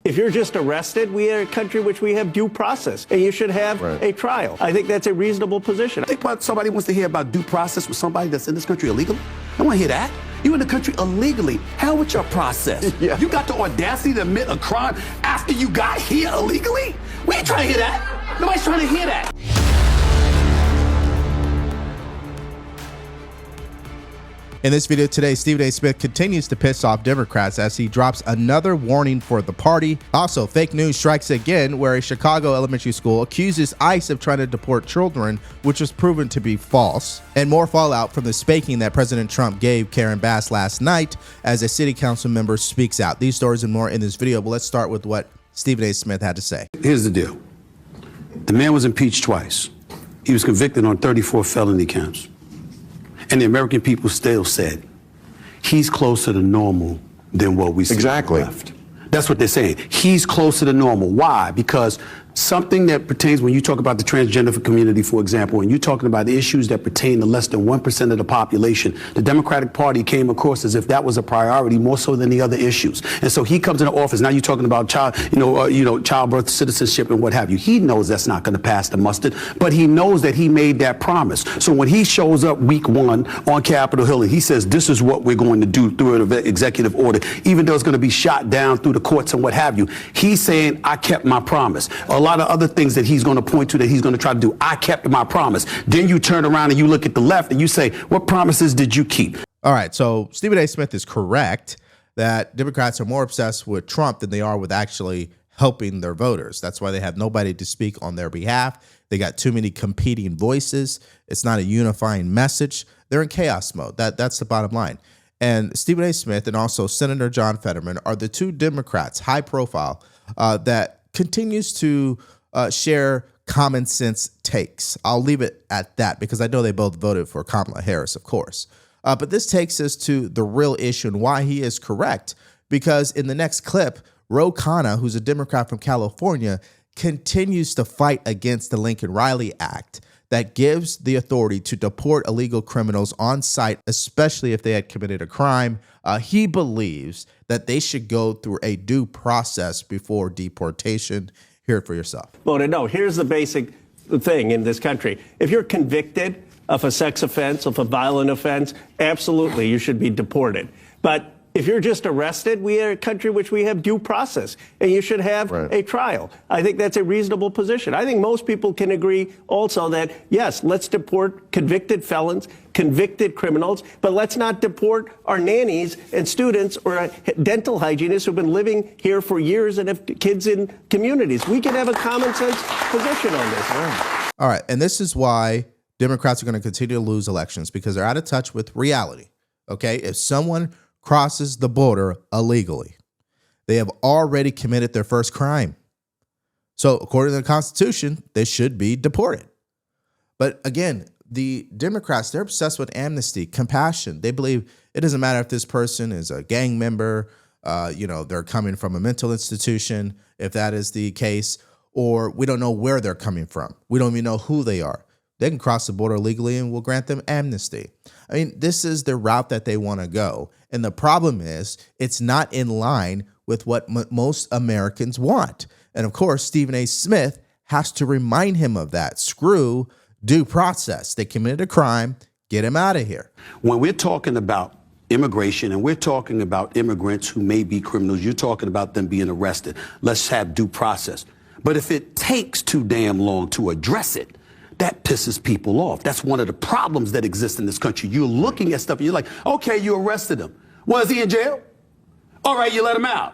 if you're just arrested, we are a country which we have due process, and you should have a trial. I think that's a reasonable position. I think somebody wants to hear about due process with somebody that's in this country illegally. I want to hear that. You in the country illegally. Hell with your process. Yeah. You got the audacity to admit a crime after you got here illegally? We ain't trying to hear that. Nobody's trying to hear that. In this video today, Stephen A. Smith continues to piss off Democrats as he drops another warning for the party. Also, fake news strikes again, where a Chicago elementary school accuses ICE of trying to deport children, which was proven to be false. And more fallout from the spanking that President Trump gave Karen Bass last night as a city council member speaks out. These stories and more in this video, but let's start with what Stephen A. Smith had to say. Here's the deal. The man was impeached twice. He was convicted on 34 felony counts. And the American people still said, he's closer to normal than what we see left. That's what they're saying. He's closer to normal. Why? Because something that pertains, when you talk about the transgender community, for example, and you're talking about the issues that pertain to less than 1% of the population, the Democratic Party came across as if that was a priority more so than the other issues. And so he comes into office. Now you're talking about childbirth, citizenship, and what have you. He knows that's not going to pass the mustard, but he knows that he made that promise. So when he shows up week 1 on Capitol Hill and he says, this is what we're going to do through an executive order, even though it's going to be shot down through the courts and what have you, he's saying, I kept my promise. A lot of other things that he's going to point to that he's going to try to do. I kept my promise. Then you turn around and you look at the left and you say, what promises did you keep? All right. So Stephen A. Smith is correct that Democrats are more obsessed with Trump than they are with actually helping their voters. That's why they have nobody to speak on their behalf. They got too many competing voices. It's not a unifying message. They're in chaos mode. That's the bottom line. And Stephen A. Smith and also Senator John Fetterman are the two Democrats, high profile, that continues to share common sense takes. I'll leave it at that because I know they both voted for Kamala Harris, of course. But this takes us to the real issue and why he is correct. Because in the next clip, Ro Khanna, who's a Democrat from California, continues to fight against the Lincoln Riley Act that gives the authority to deport illegal criminals on site, especially if they had committed a crime. He believes that they should go through a due process before deportation. Hear it for yourself. Well, no, here's the basic thing in this country. If you're convicted of a sex offense, of a violent offense, absolutely, you should be deported. But if you're just arrested, we are a country which we have due process, and you should have a trial. I think that's a reasonable position. I think most people can agree also that, yes, let's deport convicted felons, convicted criminals, but let's not deport our nannies and students or dental hygienists who've been living here for years and have kids in communities. We can have a common sense position on this. All right, and this is why Democrats are going to continue to lose elections, because they're out of touch with reality, okay? If someone crosses the border illegally, they have already committed their first crime. So according to the Constitution, they should be deported. But again, the Democrats, they're obsessed with amnesty, compassion. They believe it doesn't matter if this person is a gang member, they're coming from a mental institution, if that is the case, or we don't know where they're coming from. We don't even know who they are. They can cross the border legally and we'll grant them amnesty. I mean, this is the route that they want to go. And the problem is it's not in line with what most Americans want. And of course, Stephen A. Smith has to remind him of that. Screw due process. They committed a crime. Get him out of here. When we're talking about immigration and we're talking about immigrants who may be criminals, you're talking about them being arrested. Let's have due process. But if it takes too damn long to address it, that pisses people off. That's one of the problems that exist in this country. You're looking at stuff and you're like, okay, you arrested him. Was he in jail? All right, you let him out.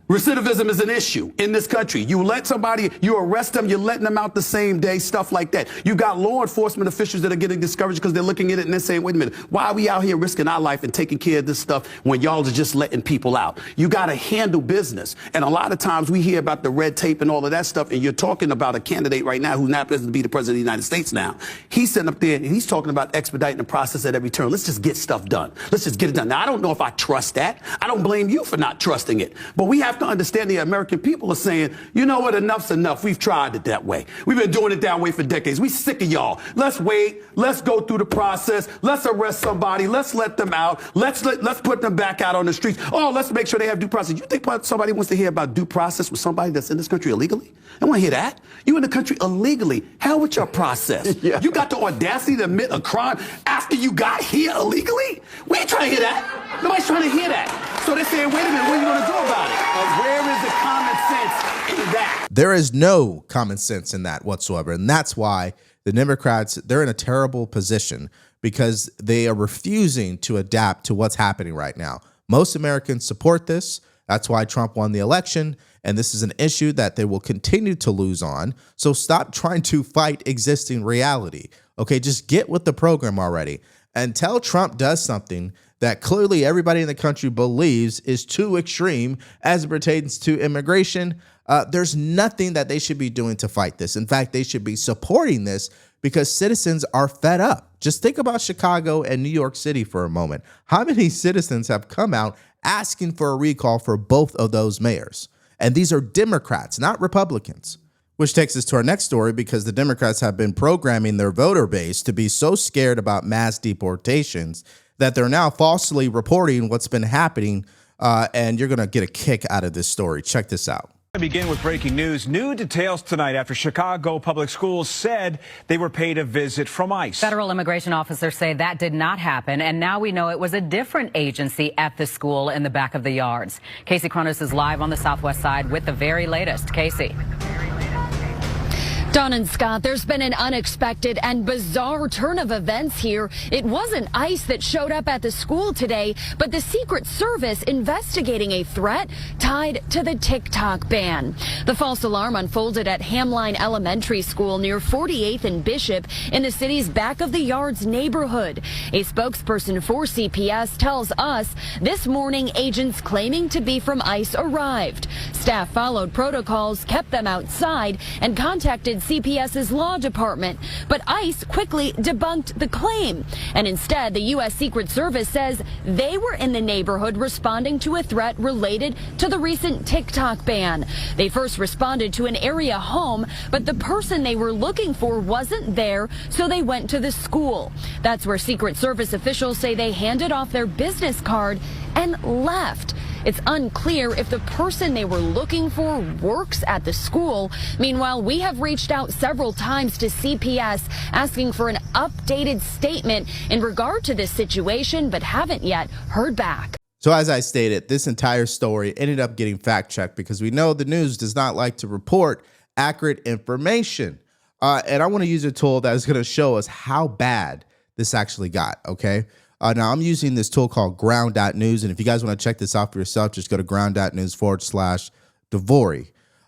Recidivism is an issue in this country. You let somebody, you arrest them, you're letting them out the same day, stuff like that. You got law enforcement officials that are getting discouraged because they're looking at it and they're saying, wait a minute, why are we out here risking our life and taking care of this stuff when y'all are just letting people out? You got to handle business. And a lot of times we hear about the red tape and all of that stuff, and you're talking about a candidate right now who's not supposed to be the president of the United States now. He's sitting up there and he's talking about expediting the process at every turn. Let's just get stuff done. Let's just get it done. Now, I don't know if I trust that. I don't blame you for not trusting it. But we have to to understand the American people are saying, you know what, enough's enough. We've tried it that way. We've been doing it that way for decades. We sick of y'all. Let's wait. Let's go through the process. Let's arrest somebody. Let's let them out. Let's put them back out on the streets. Oh, let's make sure they have due process. You think somebody wants to hear about due process with somebody that's in this country illegally? They want to hear that. You in the country illegally. Hell with your process. Yeah. You got the audacity to admit a crime after you got here illegally? We ain't trying to hear that. Nobody's trying to hear that. So they're saying, wait a minute, what are you going to do about it? Where is the common sense in that? There is no common sense in that whatsoever. And that's why the Democrats, they're in a terrible position because they are refusing to adapt to what's happening right now. Most Americans support this. That's why Trump won the election. And this is an issue that they will continue to lose on. So stop trying to fight existing reality. Okay, just get with the program already. Until Trump does something that clearly everybody in the country believes is too extreme as it pertains to immigration, there's nothing that they should be doing to fight this. In fact, they should be supporting this because citizens are fed up. Just think about Chicago and New York City for a moment. How many citizens have come out asking for a recall for both of those mayors? And these are Democrats, not Republicans. Which takes us to our next story, because the Democrats have been programming their voter base to be so scared about mass deportations that they're now falsely reporting what's been happening. And you're going to get a kick out of this story. Check this out. I begin with breaking news. New details tonight after Chicago Public Schools said they were paid a visit from ICE. Federal immigration officers say that did not happen, and now we know it was a different agency at the school in the back of the yards. Casey Kronos is live on the Southwest side with the very latest. Casey. Don and Scott, there's been an unexpected and bizarre turn of events here. It wasn't ICE that showed up at the school today, but the Secret Service investigating a threat tied to the TikTok ban. The false alarm unfolded at Hamline Elementary School near 48th and Bishop in the city's back of the yards neighborhood. A spokesperson for CPS tells us this morning agents claiming to be from ICE arrived. Staff followed protocols, kept them outside, and contacted CPS's law department, but ICE quickly debunked the claim. And instead, the U.S. Secret Service says they were in the neighborhood responding to a threat related to the recent TikTok ban. They first responded to an area home, but the person they were looking for wasn't there, so they went to the school. That's where Secret Service officials say they handed off their business card and left. It's unclear if the person they were looking for works at the school. Meanwhile, we have reached out several times to CPS asking for an updated statement in regard to this situation, but haven't yet heard back. So as I stated, this entire story ended up getting fact checked because we know the news does not like to report accurate information. And I want to use a tool that is going to show us how bad this actually got, okay? Now, I'm using this tool called ground.news, and if you guys want to check this out for yourself, just go to ground.news/Devori.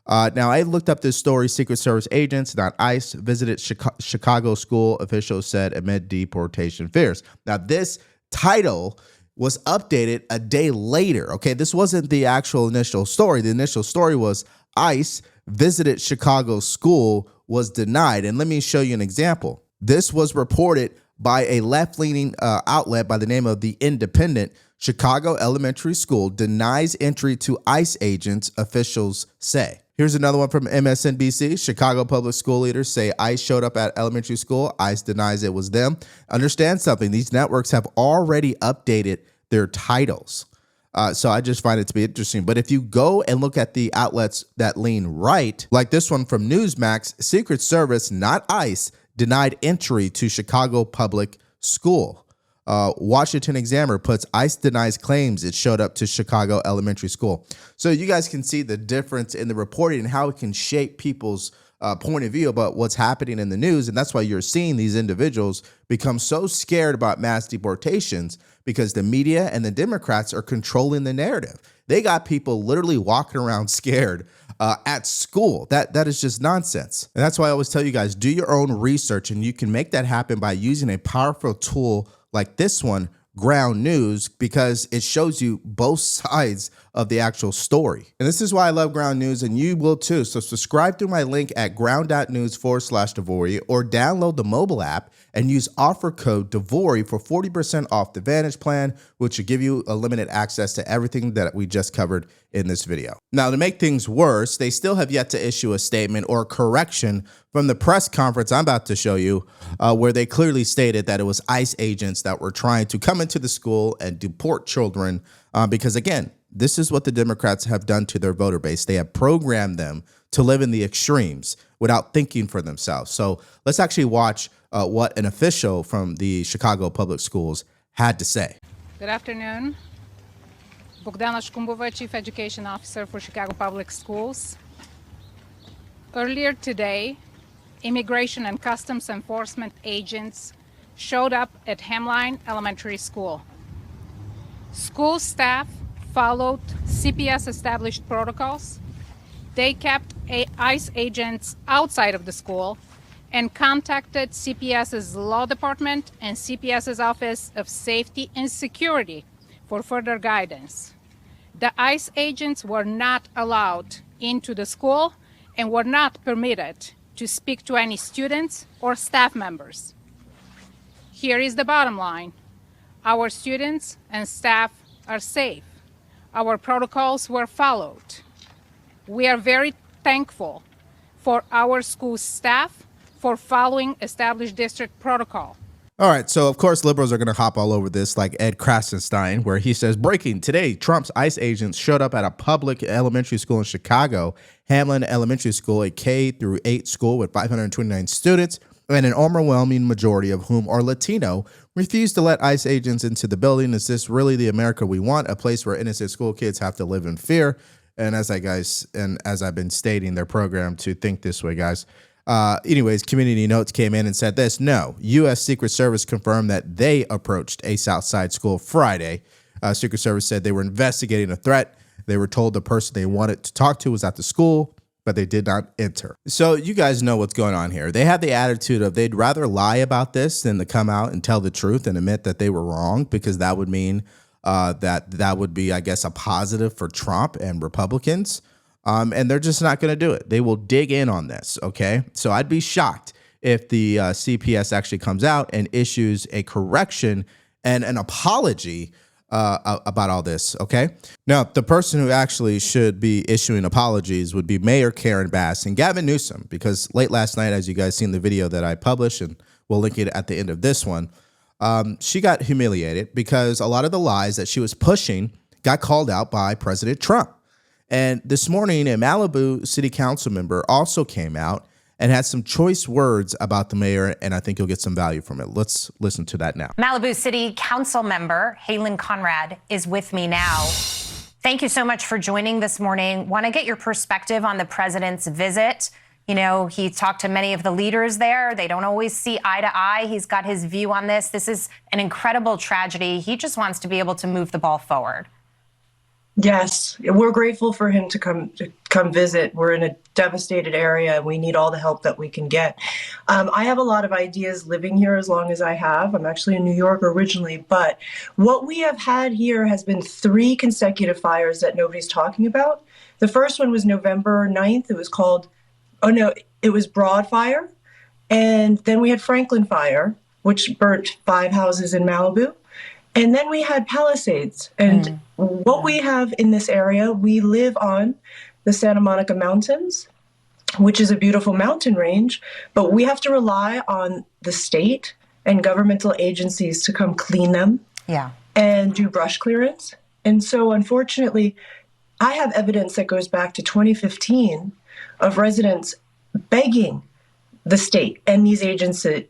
Now, I looked up this story. Secret Service agents, not ICE, visited Chicago school, officials said, amid deportation fears. Now, this title was updated a day later, okay? This wasn't the actual initial story. The initial story was ICE visited Chicago school, was denied. And let me show you an example. This was reported by a left-leaning outlet by the name of The Independent. Chicago Elementary School denies entry to ICE agents, officials say. Here's another one from MSNBC. Chicago public school leaders say ICE showed up at elementary school. ICE denies it was them. Understand something. These networks have already updated their titles. So I just find it to be interesting. But if you go and look at the outlets that lean right, like this one from Newsmax, Secret Service, not ICE, denied entry to Chicago public school. Washington Examiner puts ICE denies claims it showed up to Chicago elementary school. So you guys can see the difference in the reporting and how it can shape people's point of view about what's happening in the news. And that's why you're seeing these individuals become so scared about mass deportations, because the media and the Democrats are controlling the narrative. They got people literally walking around scared at school. That is just nonsense. And that's why I always tell you guys, do your own research, and you can make that happen by using a powerful tool like this one, Ground News, because it shows you both sides of the actual story. And this is why I love Ground News, and you will too. So subscribe through my link at ground.news/Devori or download the mobile app and use offer code DEVORY for 40% off the Vantage plan, which will give you unlimited access to everything that we just covered in this video. Now, to make things worse, they still have yet to issue a statement or correction from the press conference I'm about to show you, where they clearly stated that it was ICE agents that were trying to come into the school and deport children because, again, this is what the Democrats have done to their voter base. They have programmed them to live in the extremes without thinking for themselves. So let's actually watch what an official from the Chicago Public Schools had to say. Good afternoon. Bogdana Shkumbova, Chief Education Officer for Chicago Public Schools. Earlier today, Immigration and Customs Enforcement agents showed up at Hamline Elementary School. School staff followed CPS established protocols. They kept ICE agents outside of the school and contacted CPS's law department and CPS's Office of Safety and Security for further guidance. The ICE agents were not allowed into the school and were not permitted to speak to any students or staff members. Here is the bottom line. Our students and staff are safe. Our protocols were followed. We are very thankful for our school staff for following established district protocol. All right, so of course liberals are going to hop all over this like Ed Krasenstein, where he says, breaking today, Trump's ICE agents showed up at a public elementary school in Chicago, Hamline Elementary School, a K-8 school with 529 students, and an overwhelming majority of whom are Latino, refused to let ICE agents into the building. Is this really the America we want? A place where innocent school kids have to live in fear? And as I've been stating, they're programmed to think this way, guys. Anyways, Community Notes came in and said this. No, U.S. Secret Service confirmed that they approached a Southside school Friday. Secret Service said they were investigating a threat. They were told the person they wanted to talk to was at the school, but they did not enter. So you guys know what's going on here. They have the attitude of they'd rather lie about this than to come out and tell the truth and admit that they were wrong, because that would mean that would be, I guess, a positive for Trump and Republicans. And they're just not going to do it. They will dig in on this, okay? So I'd be shocked if the CPS actually comes out and issues a correction and an apology about all this, okay? Now, the person who actually should be issuing apologies would be Mayor Karen Bass and Gavin Newsom, because late last night, as you guys seen the video that I published, and we'll link it at the end of this one, she got humiliated because a lot of the lies that she was pushing got called out by President Trump. And this morning, a Malibu city council member also came out and had some choice words about the mayor, and I think you'll get some value from it. Let's listen to that now. Malibu City Council member Halen Conrad is with me now. Thank you so much for joining this morning. Want to get your perspective on the president's visit. You know, he talked to many of the leaders there. They don't always see eye to eye. He's got his view on this. This is an incredible tragedy. He just wants to be able to move the ball forward. Yes, we're grateful for him to come visit. We're in a devastated area. We need all the help that we can get. I have a lot of ideas living here as long as I have. I'm actually in New York originally, but what we have had here has been 3 consecutive fires that nobody's talking about. The first one was November 9th. It was Broad Fire. And then we had Franklin Fire, which burnt 5 houses in Malibu. And then we had Palisades. And what we have in this area, we live on the Santa Monica Mountains, which is a beautiful mountain range, but we have to rely on the state and governmental agencies to come clean them and do brush clearance. And so unfortunately, I have evidence that goes back to 2015 of residents begging the state and these agencies.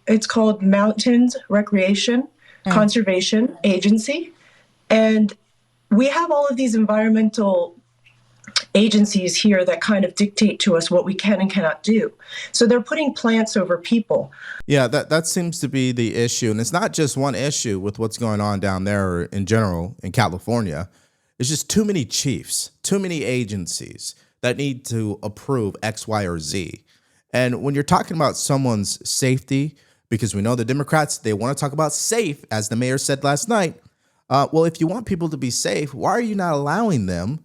It's called Mountains Recreation Conservation Agency. And we have all of these environmental agencies here that kind of dictate to us what we can and cannot do. So they're putting plants over people. Yeah, that seems to be the issue. And it's not just one issue with what's going on down there in general in California. It's just too many chiefs, too many agencies that need to approve X, Y, or Z. And when you're talking about someone's safety, because we know the Democrats, they want to talk about safe, as the mayor said last night. Well, if you want people to be safe, why are you not allowing them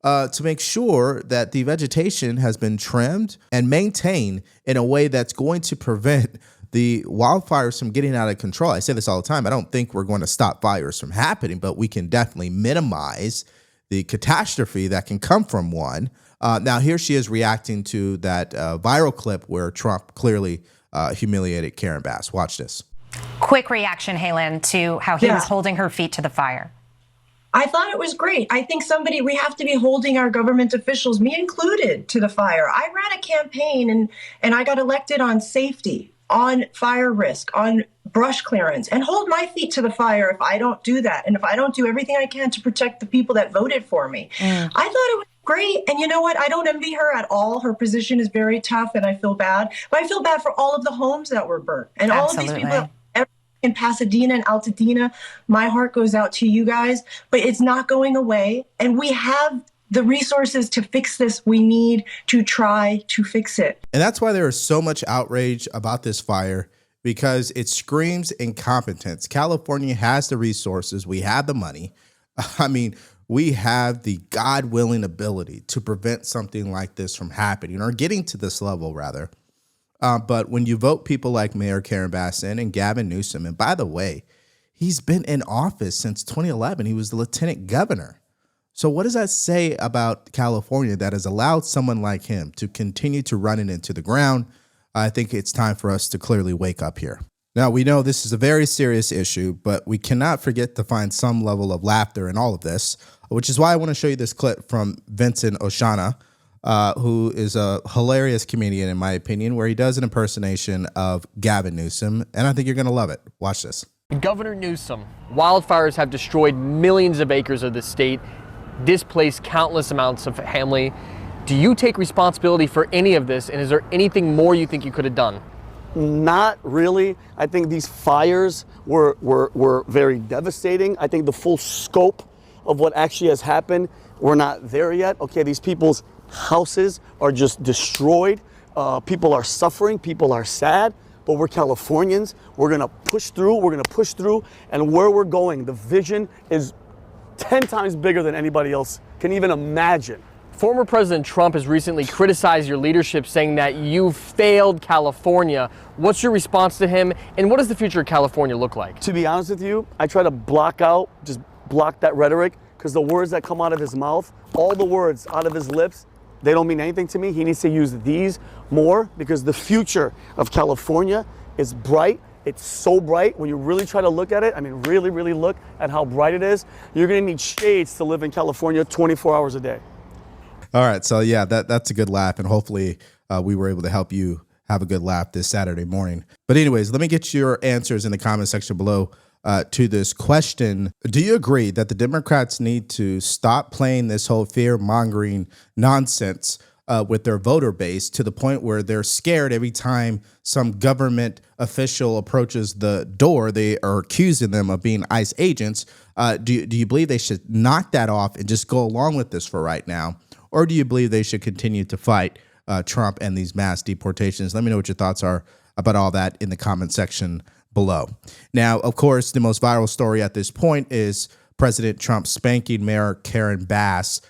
to make sure that the vegetation has been trimmed and maintained in a way that's going to prevent the wildfires from getting out of control. I say this all the time. I don't think we're going to stop fires from happening, but we can definitely minimize the catastrophe that can come from one. Now, here she is reacting to that viral clip where Trump clearly humiliated Karen Bass. Watch this. Quick reaction, Halen, to how he was holding her feet to the fire. I thought it was great. I think we have to be holding our government officials, me included, to the fire. I ran a campaign and I got elected on safety, on fire risk, on brush clearance, and hold my feet to the fire if I don't do that. And if I don't do everything I can to protect the people that voted for me. I thought it was great. And you know what? I don't envy her at all. Her position is very tough and I feel bad. But I feel bad for all of the homes that were burnt and all of these people in Pasadena and Altadena. My heart goes out to you guys, but it's not going away. And we have the resources to fix this. We need to try to fix it. And that's why there is so much outrage about this fire, because it screams incompetence. California has the resources. We have the money. I mean, we have the God-willing ability to prevent something like this from happening, or getting to this level, rather. But when you vote people like Mayor Karen Bass in and Gavin Newsom, and by the way, he's been in office since 2011. He was the lieutenant governor. So what does that say about California that has allowed someone like him to continue to run it into the ground? I think it's time for us to clearly wake up here. Now, we know this is a very serious issue, but we cannot forget to find some level of laughter in all of this, which is why I want to show you this clip from Vincent Oshana, who is a hilarious comedian, in my opinion, where he does an impersonation of Gavin Newsom, and I think you're going to love it. Watch this. Governor Newsom, wildfires have destroyed millions of acres of the state, displaced countless amounts of family. Do you take responsibility for any of this, and is there anything more you think you could have done? Not really. I think these fires were very devastating. I think the full scope of what actually has happened, we're not there yet. Okay, these people's houses are just destroyed. People are suffering. People are sad. But we're Californians. We're going to push through. We're going to push through. And where we're going, the vision is 10 times bigger than anybody else can even imagine. Former President Trump has recently criticized your leadership, saying that you failed California. What's your response to him, and what does the future of California look like? To be honest with you, I try to block that rhetoric, because the words that come out of his mouth, all the words out of his lips, they don't mean anything to me. He needs to use these more, because the future of California is bright. It's so bright. When you really try to look at it, I mean, really, really look at how bright it is, you're going to need shades to live in California 24 hours a day. All right. So, yeah, that's a good laugh. And hopefully we were able to help you have a good laugh this Saturday morning. But anyways, let me get your answers in the comment section below to this question. Do you agree that the Democrats need to stop playing this whole fear-mongering nonsense with their voter base, to the point where they're scared every time some government official approaches the door? They are accusing them of being ICE agents. Do you believe they should knock that off and just go along with this for right now? Or do you believe they should continue to fight Trump and these mass deportations? Let me know what your thoughts are about all that in the comment section below. Now, of course, the most viral story at this point is President Trump spanking Mayor Karen Bass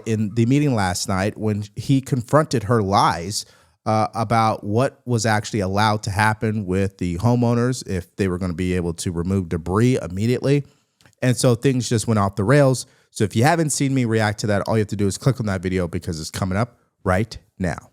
in the meeting last night, when he confronted her lies about what was actually allowed to happen with the homeowners, if they were going to be able to remove debris immediately. And so things just went off the rails. So if you haven't seen me react to that, all you have to do is click on that video, because it's coming up right now.